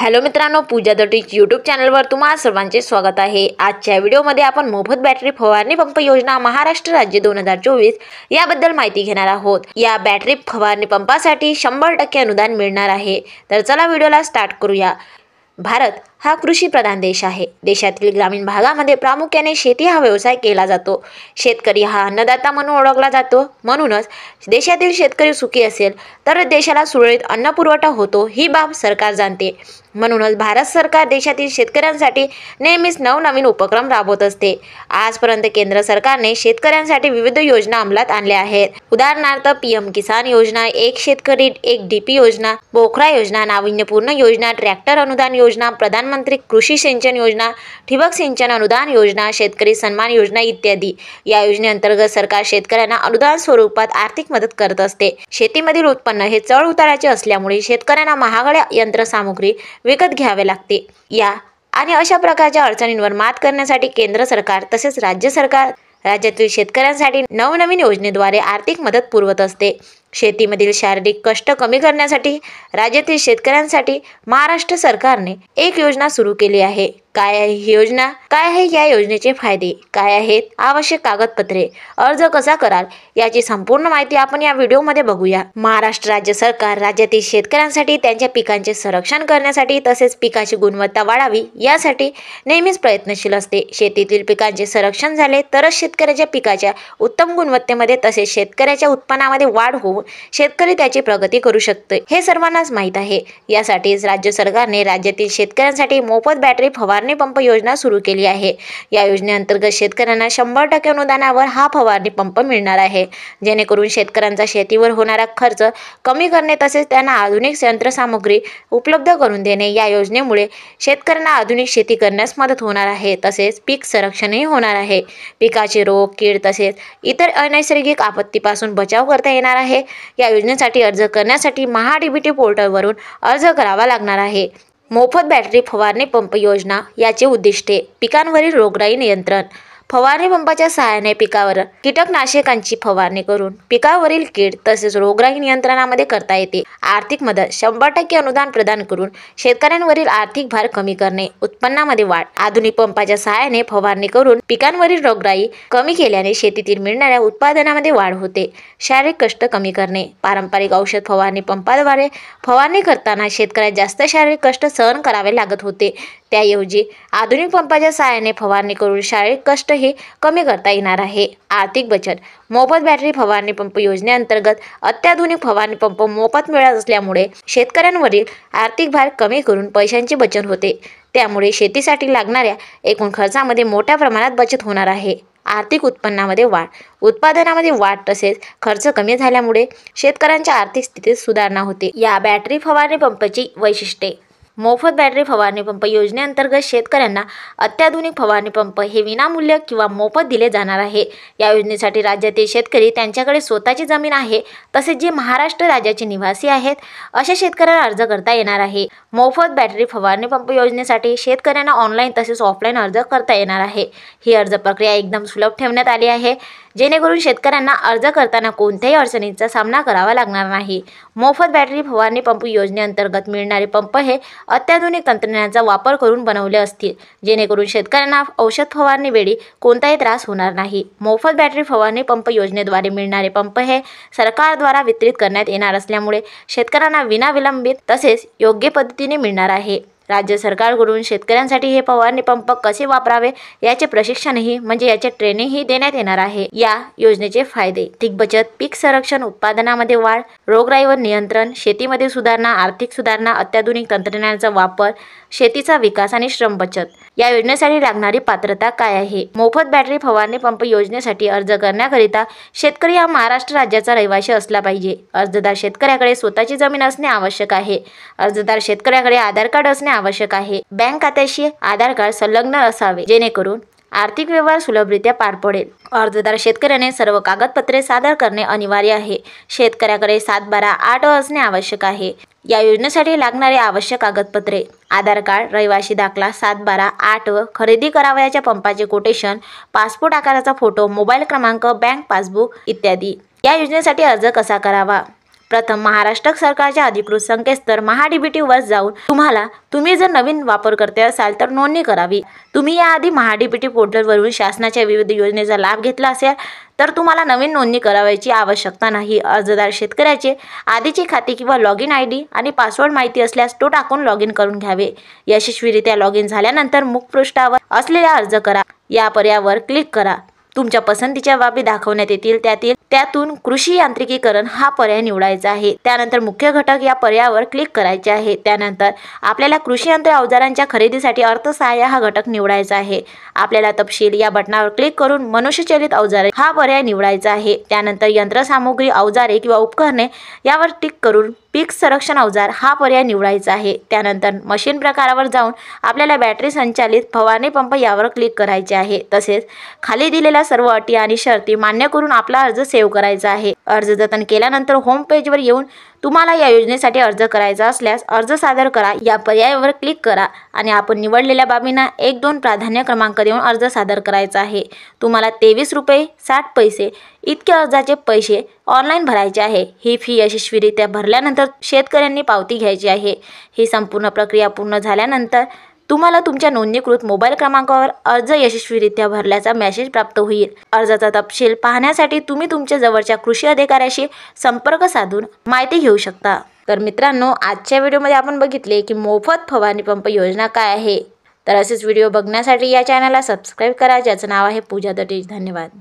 Hello मित्रांनो, पूजा the teach YouTube चॅनलवर तुम्हा सर्वांचे स्वागत आहे। आजच्या व्हिडिओमध्ये आपण मोफत बॅटरी फवारणी पंप योजना महाराष्ट्र राज्य 2024 याबद्दल माहिती घेणार आहोत। या बॅटरी फवारणी पंपासाठी 100% अनुदान मिळणार आहे। तर चला व्हिडिओला स्टार्ट करूया। भारत हा कृषी प्रधान देश आहे। देशातील ग्रामीण भागामध्ये प्रामुख्याने शेती हा व्यवसाय केला जातो। शेतकरी हा अन्नदाता म्हणून ओळखला जातो। म्हणूनच देशातील शेतकरी सुखी असेल तर देशाला सुरळीत अन्न पुरवठा होतो, ही बाब सरकार जाणते। म्हणूनच भारत सरकार देशातील शेतकऱ्यांसाठी नेहमीच नवनवीन उपक्रम राबवत असते। आजपर्यंत केंद्र सरकारने शेतकऱ्यांसाठी विविध योजना अंमलात आणल्या आहेत। उदाहरणार्थ पीएम किसान योजना, एक शेतकरी एक डीपी योजना, पोखरा योजना, नाविन्यपूर्ण योजना, ट्रॅक्टर अनुदान योजना, प्रधानमंत्री कृषी सिंचन योजना, ठिबक सिंचन अनुदान योजना, शेतकरी सन्मान योजना इत्यादी। या योजनेअंतर्गत सरकार शेतकऱ्यांना अनुदान स्वरूपात आर्थिक मदत करत असते। शेतीमधील उत्पन्न हे चढ उताराचे असल्यामुळे शेतकऱ्यांना महागड्या यंत्रसामुग्री विकत घ्यावे लागते। या आणि अशा प्रकारच्या अडचणींवर मात करण्यासाठी केंद्र सरकार तसेच राज्य सरकार राज्यातील शेतकऱ्यांसाठी नवनवीन योजनेद्वारे आर्थिक मदत पुरवत असते। शेतीमधील शारीरिक कष्ट कमी करण्यासाठी राज्यातील शेतकऱ्यांसाठी महाराष्ट्र सरकारने एक योजना सुरू केली आहे। काय आहे ही योजना? काय आहे या योजनेचे फायदे? काय आहेत आवश्यक कागदपत्रे? अर्ज कसा कराल याची संपूर्ण माहिती आपण या व्हिडिओमध्ये बघूया। महाराष्ट्र राज्य सरकार राज्यातील शेतकऱ्यांसाठी त्यांच्या पिकांचे संरक्षण करण्यासाठी तसेच पिकाची गुणवत्ता वाढावी यासाठी नेहमीच प्रयत्नशील असते। शेतीतील पिकांचे संरक्षण झाले तरच शेतकऱ्याच्या पिकाच्या उत्तम गुणवत्तेमध्ये तसेच शेतकऱ्याच्या उत्पन्नामध्ये वाढ होऊन शेतकरी त्याची प्रगती करू शकते, हे सर्वांनाच माहीत आहे। यासाठीच राज्य सरकारने राज्यातील शेतकऱ्यांसाठी मोफत बॅटरी फवारणी पंप योजना सुरू केली आहे। या योजनेअंतर्गत शेतकऱ्यांना 100% अनुदानावर हा फवारणी पंप मिळणार आहे, जेणेकरून शेतकऱ्यांचा शेतीवर होणारा खर्च कमी करणे तसेच त्यांना आधुनिक यंत्रसामुग्री उपलब्ध करून देणे। या योजनेमुळे शेतकऱ्यांना आधुनिक शेती करण्यास मदत होणार आहे, तसेच पीक संरक्षणही होणार आहे। पिकाचे रोग, कीड तसेच इतर अनैसर्गिक आपत्तीपासून बचाव करता येणार आहे। या योजनेसाठी अर्ज करण्यासाठी महाडीबीटी पोर्टलवरून अर्ज करावा लागणार आहे। मोफत बॅटरी फवारणी पंप योजना याचे उद्दिष्टे: पिकांवरील रोगराई नियंत्रण, फवारणी पंपाच्या सहाय्याने पिकावर कीटकनाशकांची फवारणी करून पिकावरील कीड तसेच रोगराई नियंत्रणामध्ये करता येते। आर्थिक मदत: 100% अनुदान प्रदान करून शेतकऱ्यांवरील आर्थिक भार कमी करणे, उत्पन्नामध्ये वाढ। आधुनिक पंपाच्या सहाय्याने फवारणी करून पिकांवरील रोगराई कमी केल्याने शेतीतील मिळणाऱ्या उत्पादनामध्ये वाढ होते। शारीरिक कष्ट कमी करणे: पारंपरिक औषध फवारणी पंपाद्वारे फवारणी करताना शेतकऱ्याला जास्त शारीरिक कष्ट सहन करावे लागत होते, त्याऐवजी आधुनिक पंपाच्या सहाय्याने फवारणी करून शारीरिक कष्ट हे कमी करता येणार आहे। आर्थिक बचत: मोफत बॅटरी फवारणी पंप योजनेअंतर्गत अत्याधुनिक फवारणी पंप मोफत मिळत असल्यामुळे शेतकऱ्यांवरील आर्थिक भार कमी करून पैशांची बचत होते, त्यामुळे शेतीसाठी लागणाऱ्या एकूण खर्चामध्ये मोठ्या प्रमाणात बचत होणार आहे। आर्थिक उत्पन्नामध्ये वाढ: उत्पादनामध्ये वाढ तसेच खर्च कमी झाल्यामुळे शेतकऱ्यांच्या आर्थिक स्थितीत सुधारणा होते। या बॅटरी फवारणी पंपाची वैशिष्ट्ये: मोफत बॅटरी फवारणी पंप योजनेअंतर्गत शेतकऱ्यांना अत्याधुनिक फवारणी पंप हे विनामूल्य किंवा मोफत दिले जाणार आहे। या योजनेसाठी राज्यातील शेतकरी त्यांच्याकडे स्वतःची जमीन आहे तसेच जे महाराष्ट्र राज्याचे निवासी आहेत अशा शेतकऱ्यांना अर्ज करता येणार आहे। मोफत बॅटरी फवारणी पंप योजनेसाठी शेतकऱ्यांना ऑनलाईन तसेच ऑफलाईन अर्ज करता येणार आहे। ही अर्ज प्रक्रिया एकदम सुलभ ठेवण्यात आली आहे, जेणेकरून शेतकऱ्यांना अर्ज करताना कोणत्याही अडचणींचा सामना करावा लागणार नाही। मोफत बॅटरी फवारणी पंप योजनेअंतर्गत मिळणारे पंप हे अत्याधुनिक तंत्रज्ञानाचा वापर करून बनवले असतील, जेणेकरून शेतकऱ्यांना औषध फवारणी वेळी कोणताही त्रास होणार नाही। मोफत बॅटरी फवारणी पंप योजनेद्वारे मिळणारे पंप हे सरकारद्वारा वितरित करण्यात येणार असल्यामुळे शेतकऱ्यांना विनाविलंबित तसेच योग्य पद्धतीने मिळणार आहे। राज्य सरकारकडून शेतकऱ्यांसाठी हे फवारणी पंप कसे वापरावे याचे प्रशिक्षणही म्हणजे याचे ट्रेनिंगही देण्यात येणार आहे। या योजनेचे फायदे: आर्थिक बचत, पीक संरक्षण, उत्पादनामध्ये वाढ, रोगराईवर नियंत्रण, शेतीमध्ये सुधारणा, आर्थिक सुधारणा, अत्याधुनिक तंत्रज्ञानाचा वापर, शेतीचा विकास आणि श्रम बचत। या योजनेसाठी लागणारी पात्रता काय आहे? मोफत बॅटरी फवारणी पंप योजनेसाठी अर्ज करण्याकरिता शेतकरी हा महाराष्ट्र राज्याचा रहिवासी असला पाहिजे। अर्जदार शेतकऱ्याकडे स्वतःची जमीन असणे आवश्यक आहे। अर्जदार शेतकऱ्याकडे आधार कार्ड असणे आवश्यक आहे। बँक खात्याशी आधार कार्ड संलग्न असावे, जेणेकरून आर्थिक व्यवहार सुलभरित्या पार पडेल। अर्जदार शेतकऱ्याने सर्व कागदपत्रे सादर करणे अनिवार्य आहे। शेतकऱ्याकडे 7/12/8 असणे आवश्यक आहे। या योजनेसाठी लागणारे आवश्यक कागदपत्रे: आधार कार्ड, रहिवासी दाखला, 7/12/8 खरेदी करावयाच्या पंपाचे कोटेशन, पासपोर्ट आकाराचा फोटो, मोबाईल क्रमांक, बँक पासबुक इत्यादी। या योजनेसाठी अर्ज कसा करावा? प्रथम महाराष्ट्र सरकारच्या अधिकृत संकेतस्थळ महाडीबीटी वर जाऊन तुम्ही जर नवीन वापरकर्ते असाल तर नोंदणी करावी। तुम्ही याआधी महाडीबीटी पोर्टलवरून शासनाच्या विविध योजनेचा लाभ घेतला असेल तर तुम्हाला नवीन नोंदणी करावयाची आवश्यकता नाही। अर्जदार शेतकऱ्याचे आधीची खाते किंवा लॉगिन ID आणि पासवर्ड माहिती असल्यास तो टाकून लॉगिन करून घ्यावे। यशस्वीरित्या लॉगिन झाल्यानंतर मुखपृष्ठावर असलेल्या अर्ज करा या पर्यायावर क्लिक करा। तुमच्या पसंतीच्या बाबी दाखवण्यात येतील, त्यातून कृषी यांत्रिकीकरण हा पर्याय निवडायचा आहे। त्यानंतर मुख्य घटक या पर्यायावर क्लिक करायचे आहे। त्यानंतर आपल्याला कृषी यंत्र अवजारांच्या खरेदीसाठी अर्थसहाय्य हा घटक निवडायचा आहे। आपल्याला तपशील या बटनावर क्लिक करून मनुष्यचलित अवजारे हा पर्याय निवडायचा आहे। त्यानंतर यंत्रसामुग्री अवजारे किंवा उपकरणे यावर टिक करून पीक संरक्षण अवजार हा पर्याय निवडायचा आहे। त्यानंतर मशीन प्रकारावर जाऊन आपल्याला बॅटरी संचालित फवारणी पंप यावर क्लिक करायचे आहे। तसेच खाली दिलेल्या सर्व अटी आणि शर्ती मान्य करून आपला अर्ज सेव्ह करायचा आहे। अर्ज जतन केल्यानंतर होम पेजवर येऊन तुम्हाला या योजनेसाठी अर्ज करायचा असल्यास अर्ज सादर करा या पर्यायावर क्लिक करा आणि आपण निवडलेल्या बाबींना 1-2 प्राधान्य क्रमांक देऊन अर्ज सादर करायचा आहे। तुम्हाला 23 रुपये 60 पैसे इतके अर्जाचे पैसे ऑनलाईन भरायचे आहे। ही फी यशस्वीरित्या भरल्यानंतर शेतकऱ्यांनी पावती घ्यायची आहे। ही संपूर्ण प्रक्रिया पूर्ण झाल्यानंतर तुम्हाला तुमच्या नोंदणीकृत मोबाईल क्रमांकावर अर्ज यशस्वीरित्या भरल्याचा मेसेज प्राप्त होईल। अर्जाचा तपशील पाहण्यासाठी तुम्ही तुमच्या जवळच्या कृषी अधिकाऱ्याशी संपर्क साधून माहिती घेऊ शकता। तर मित्रांनो, आजच्या व्हिडिओमध्ये आपण बघितले की मोफत फवारणी पंप योजना काय आहे। तर असेच व्हिडिओ बघण्यासाठी या चॅनलला सबस्क्राईब करा, ज्याचं नाव आहे पूजा दटेज। धन्यवाद।